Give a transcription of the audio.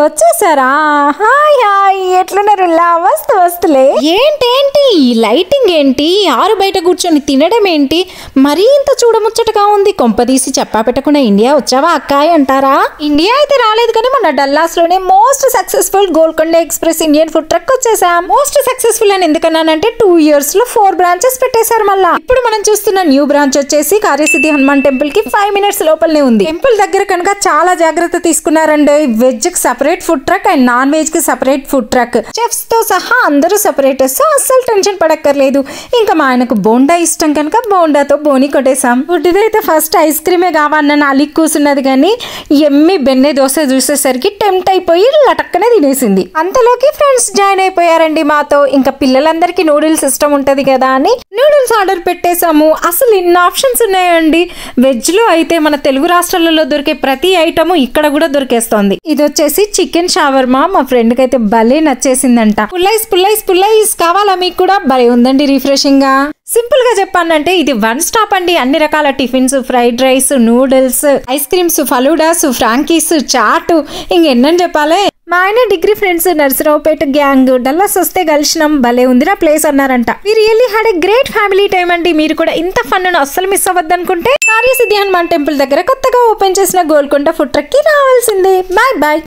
వచ్చేసారా? Hi hi, ఎట్లున్నారు? వస్తులే. ఏంటేంటి ఈ లైటింగ్ ఏంటి? ఆరు బయట కూర్చొని తినడం ఏంటి? మరీ ఇంత చూడముచ్చటగా ఉంది. కొంపదీసి చెప్పా పెట్టకుండా ఇండియా వచ్చావా అక్కాయ్ అంటారా? ఇండియా అయితే రాలేదు కానీ మన డల్లాస్ లోనే most successful Golconda express Indian food truck వచ్చేసాం. మోస్ట్ సక్సెస్ఫుల్ అని ఎందుకన్నానంటే 2 years లో 4 branches పెట్టేశారు. మళ్ళా ఇప్పుడు మనం చూస్తున్న న్యూ బ్రాంచ్ వచ్చేసి కార్యసిద్ధి హనుమాన్ టెంపుల్ కి 5 minutes లోపలనే ఉంది. టెంపుల్ దగ్గర కనుక చాలా జాగ్రత్త తీసుకున్నారండి. వెజ్ కి separate food truck and non veg కి సెపరేట్ ఫుడ్ ట్రక్, చెఫ్స్ తో సహా అందరూ సెపరేటర్స్. అస్సలు టెన్షన్ పడక్కర్లేదు. ఇంకా మా ఆయనకు బోండా ఇష్టం కనుక బోండాతో బోని కొట్టేశాం. ఫుడ్ అయితే ఫస్ట్ ఐస్ క్రీమే కావాలన్న అలిగి కూసున్నది కానీ ఎమ్మి బెన్నె దోశ చూసేసరికి టెంప్ట్ అయిపోయి లటక్కనే తినేసింది. అంతలోకి ఫ్రెండ్స్ జాయిన్ అయిపోయారండి మాతో. ఇంకా పిల్లలందరికీ నూడిల్స్ ఇష్టం ఉంటది కదా అని నూడిల్స్ ఆర్డర్ పెట్టేశాము. అసలు ఇన్ని ఆప్షన్స్ ఉన్నాయండి. వెజ్ లో అయితే మన తెలుగు రాష్ట్రాలలో దొరికే ప్రతి ఐటమ్ ఇక్కడ కూడా దొరికేస్తోంది. ఇది వచ్చేసి చికెన్ షవర్మా. మా ఫ్రెండ్ కి అయితే భలే నచ్చేసిందంట. పుల్లైస్ కావాలా మీకు కూడా? భలే ఉందండి రిఫ్రెషింగ్ గా. సింపుల్ గా చెప్పానంటే ఇది 1 stop అండి. అన్ని రకాల tiffins, fried rice, noodles, ice creams, faloodas, frankies, chaat, ఇంకెన్నని చెప్పాలి. మా ఆయన degree friends Narasaraopet gang Dallas వస్తే కలిసినాం. భలే ఉందిరా ప్లేస్ అన్నారంట. We really had a great family time అండి. మీరు కూడా ఇంత ఫన్ అస్సలు మిస్ అవ్వద్దు అనుకుంటే కార్యసిద్ధి హనుమాన్ టెంపుల్ దగ్గర కొత్తగా ఓపెన్ చేసిన గోల్కొండ ఫుడ్ ట్రక్ కి రావాల్సిందే. Bye bye.